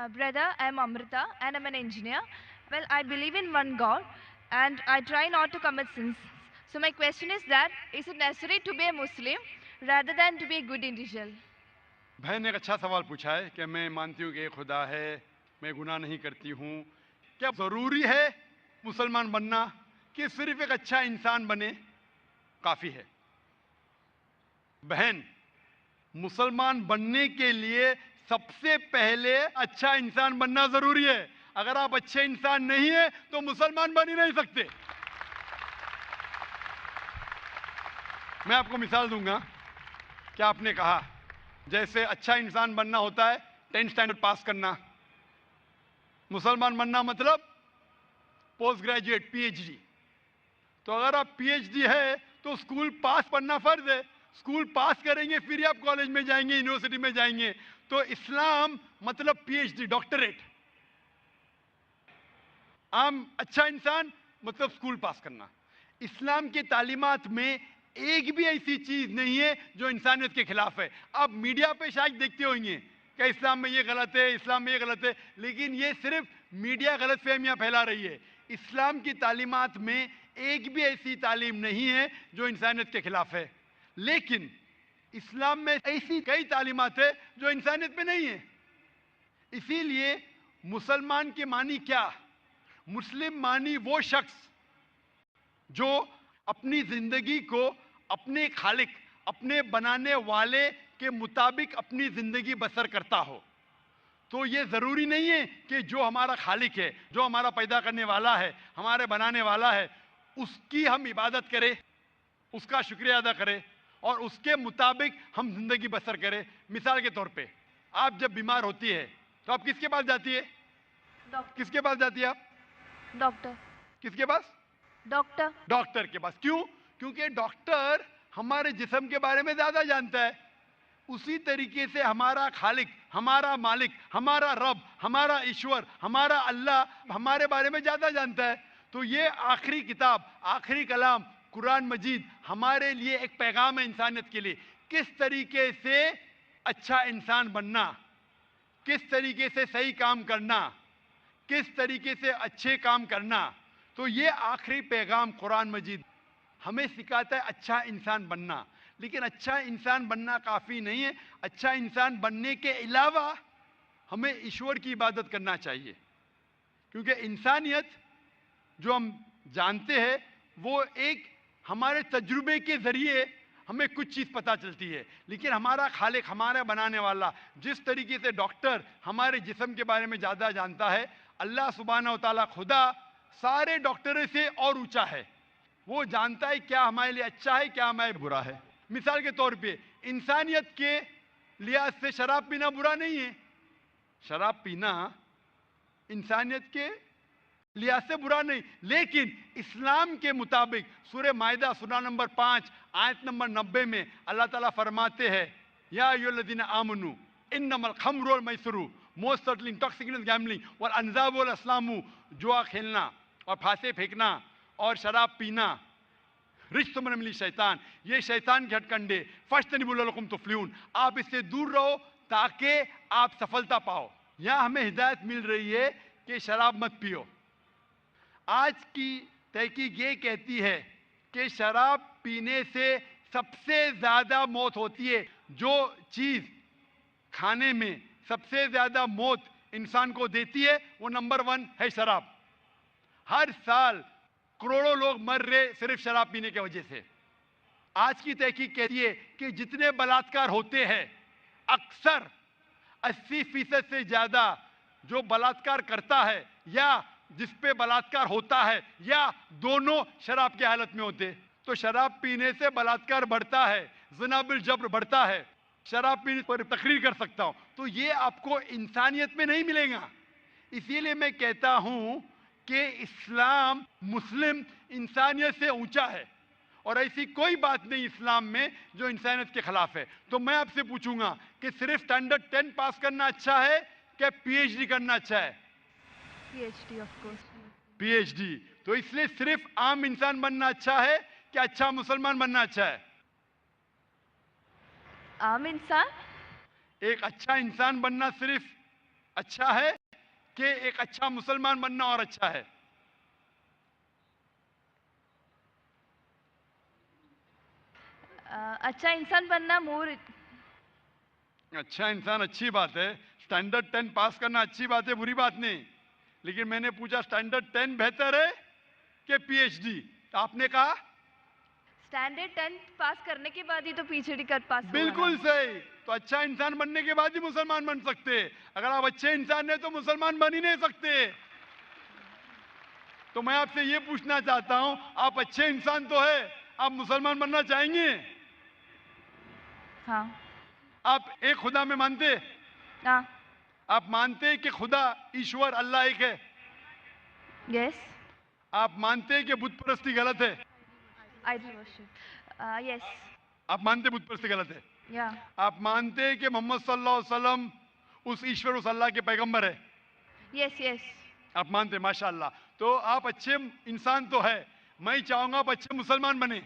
Brother, I'm Amrita and I'm an engineer. Well, I believe in one God and I try not to commit sins. So my question is that is it necessary to be a Muslim rather than to be a good individual? बहन ने एक अच्छा सवाल पूछा है कि मैं मानती हूँ कि एक खुदा है, मैं गुनाह नहीं करती हूँ, क्या ज़रूरी है मुसलमान बनना कि सिर्फ एक अच्छा इंसान बने काफ़ी है? बहन, मुसलमान बनने के लिए सबसे पहले अच्छा इंसान बनना ज़रूरी है. अगर आप अच्छे इंसान नहीं है तो मुसलमान बन ही नहीं सकते. मैं आपको मिसाल दूंगा कि आपने कहा जैसे अच्छा इंसान बनना होता है 10th स्टैंडर्ड पास करना, मुसलमान बनना मतलब पोस्ट ग्रेजुएट पीएचडी. तो अगर आप पीएचडी है तो स्कूल पास पढ़ना फर्ज है. स्कूल पास करेंगे फिर ही आप कॉलेज में जाएंगे, यूनिवर्सिटी में जाएंगे. तो इस्लाम मतलब पीएचडी, डॉक्टरेट. आम अच्छा इंसान मतलब स्कूल पास करना. इस्लाम के तालीमात में एक भी ऐसी चीज नहीं है जो इंसानियत के खिलाफ है. आप मीडिया पे शायद देखते होंगे कि इस्लाम में ये गलत है, इस्लाम में ये गलत है, लेकिन ये सिर्फ मीडिया गलत फहमियां फैला रही है. इस्लाम की तालीमात में एक भी ऐसी तालीम नहीं है जो इंसानियत के खिलाफ है. लेकिन इस्लाम में ऐसी कई तालीमात है जो इंसानियत में नहीं है. इसीलिए मुसलमान के मानी क्या? मुस्लिम मानी वो शख्स जो अपनी जिंदगी को अपने खालिक, अपने बनाने वाले के मुताबिक अपनी जिंदगी बसर करता हो. तो ये ज़रूरी नहीं है कि जो हमारा खालिक है, जो हमारा पैदा करने वाला है, हमारे बनाने वाला है, उसकी हम इबादत करें, उसका शुक्रिया अदा करें और उसके मुताबिक हम जिंदगी बसर करें. मिसाल के तौर पे आप जब बीमार होती है तो आप किसके पास जाती है? किसके पास जाती है आप? डॉक्टर. किसके पास? डॉक्टर. डॉक्टर के पास. क्यों? क्योंकि डॉक्टर हमारे जिस्म के बारे में ज्यादा जानता है. उसी तरीके से हमारा खालिक, हमारा मालिक, हमारा रब, हमारा ईश्वर, हमारा अल्लाह हमारे बारे में ज्यादा जानता है. तो ये आखिरी किताब, आखिरी कलाम कुरान मजीद हमारे लिए एक पैगाम है इंसानियत के लिए. किस तरीके से अच्छा इंसान बनना, किस तरीके से सही काम करना, किस तरीके से अच्छे काम करना. तो ये आखिरी पैगाम कुरान मजीद हमें सिखाता है अच्छा इंसान बनना. लेकिन अच्छा इंसान बनना काफ़ी नहीं है. अच्छा इंसान बनने के अलावा हमें ईश्वर की इबादत करना चाहिए. क्योंकि इंसानियत जो हम जानते हैं वो एक हमारे तजुर्बे के ज़रिए हमें कुछ चीज़ पता चलती है. लेकिन हमारा खालिक, हमारा बनाने वाला, जिस तरीके से डॉक्टर हमारे जिस्म के बारे में ज़्यादा जानता है, अल्लाह सुब्हानहू व तआला खुदा सारे डॉक्टरों से और ऊंचा है. वो जानता है क्या हमारे लिए अच्छा है, क्या हमारे लिए बुरा है. मिसाल के तौर पे इंसानियत के लिहाज से शराब पीना बुरा नहीं है. शराब पीना इंसानियत के लिहाज से बुरा नहीं. लेकिन इस्लाम के मुताबिक सूरह माइदा सूरा नंबर 5 आयत नंबर 90 में अल्लाह ताला फरमाते हैं, या अय्युहल्लज़ीना आमनू इन्नमल खम्रु वल मैसरू मोस्ट सर्टनली इंटॉक्सिकेंट गैम्बलिंग और अनज़ाब वल अस्लामू, जुआ खेलना और फांसे फेंकना और शराब पीना रिज्सुम मिनल शैतान, ये शैतान के हथकंडे, फज्तनिबू लअल्लकुम तुफ्लिहून, आप इससे दूर रहो ताकि आप सफलता पाओ. यहाँ हमें हिदायत मिल रही है कि शराब मत पियो. आज की तहकीक ये कहती है कि शराब पीने से सबसे ज़्यादा मौत होती है. जो चीज़ खाने में सबसे ज़्यादा मौत इंसान को देती है वो नंबर 1 है शराब. हर साल करोड़ों लोग मर रहे सिर्फ शराब पीने की वजह से. आज की तहकीक कहती है कि जितने बलात्कार होते हैं अक्सर 80% से ज़्यादा जो बलात्कार करता है या जिस पे बलात्कार होता है या दोनों शराब की हालत में होते. तो शराब पीने से बलात्कार बढ़ता है, ज़िना बिल जब्र बढ़ता है. शराब पीने पर तकरीर कर सकता हूँ. तो ये आपको इंसानियत में नहीं मिलेगा. इसीलिए मैं कहता हूँ कि इस्लाम मुस्लिम इंसानियत से ऊंचा है और ऐसी कोई बात नहीं इस्लाम में जो इंसानियत के खिलाफ है. तो मैं आपसे पूछूंगा कि सिर्फ स्टैंडर्ड 10 पास करना अच्छा है क्या पीएचडी करना अच्छा है? PhD of course. पीएचडी. तो इसलिए सिर्फ आम इंसान बनना अच्छा है क्या अच्छा मुसलमान बनना अच्छा है? आम इंसान. एक अच्छा इंसान बनना सिर्फ اچھا ہے کہ ایک اچھا مسلمان بننا اور اچھا ہے؟ اچھا انسان بننا مور اچھا انسان اچھی بات ہے، سٹینڈرڈ 10 پاس کرنا اچھی بات ہے، بری بات نہیں، لیکن میں نے پوچھا سٹینڈرڈ 10 بہتر ہے کہ پی ایچ ڈی؟ آپ نے کہا اسٹینڈرڈ 10 پاس کرنے کے بعد ہی تو پی ایچ ڈی کر پاس ہوگا نا۔ بالکل صحیح، تو اچھا انسان بننے کے بعد ہی مسلمان بن سکتے، اگر آپ اچھے انسان ہیں تو مسلمان بن ہی نہیں سکتے۔ تو میں آپ سے یہ پوچھنا چاہتا ہوں، آپ اچھے انسان تو ہے، آپ مسلمان بننا چاہیں گے؟ ہاں آپ ایک خدا میں مانتے؟ ہاں آپ مانتے کہ خدا ایشور اللہ ایک ہے؟ یس آپ مانتے کہ بت پرستی غلط ہے؟ آئیڈل ورشپ یس آپ مانتے بت پرستی غلط ہے؟ یا آپ مانتے کہ محمد صلی اللہ علیہ وسلم اس ایشور اس اللہ کے پیغمبر ہے؟ یس یس آپ مانتے، ماشاءاللہ۔ تو آپ اچھے انسان تو ہے، میں چاہوں گا آپ اچھے مسلمان بنے۔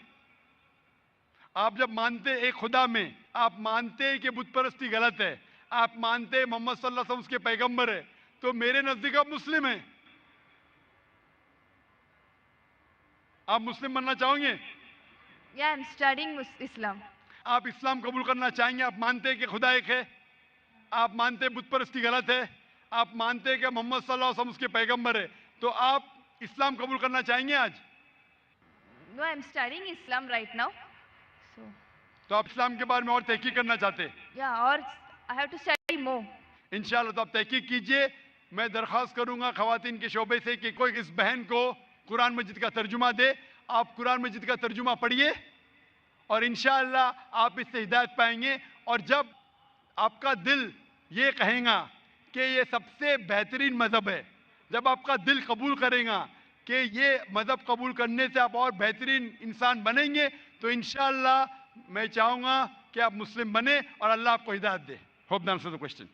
آپ جب مانتے ایک خدا میں، آپ مانتے کہ بت پرستی غلط ہے، آپ مانتے محمد صلی اللہ علیہ وسلم اس کے پیغمبر ہے، تو میرے نزدیک آپ مسلم ہیں۔ آپ مسلم بننا چاہیں گے؟ یا آئی ایم اسٹڈنگ اسلام۔ آپ اسلام قبول کرنا چاہیں گے؟ آپ مانتے کہ خدا ایک ہے؟ آپ مانتے بت پرستی غلط ہے؟ آپ مانتے کہ محمد صلی اللہ علیہ وسلم اس کے پیغمبر ہے؟ تو آپ اسلام قبول کرنا چاہیں گے آج؟ No I am studying Islam right now, so تو آپ اسلام کے بارے میں اور تحقیق کرنا چاہتے ہیں؟ یا اور آئی ہیو ٹو اسٹڈی مور۔ انشاءاللہ تو آپ تحقیق کیجئے۔ میں درخواست کروں گا خواتین کے شعبے سے کہ کوئی اس بہن کو قرآن مجید کا ترجمہ دے۔ آپ قرآن مجید کا ترجمہ پڑھیے اور انشاءاللہ آپ اس سے ہدایت پائیں گے، اور جب آپ کا دل یہ کہیں گا کہ یہ سب سے بہترین مذہب ہے، جب آپ کا دل قبول کرے گا کہ یہ مذہب قبول کرنے سے آپ اور بہترین انسان بنیں گے، تو انشاءاللہ میں چاہوں گا کہ آپ مسلم بنیں اور اللہ آپ کو ہدایت دے۔ Hope the answer the question.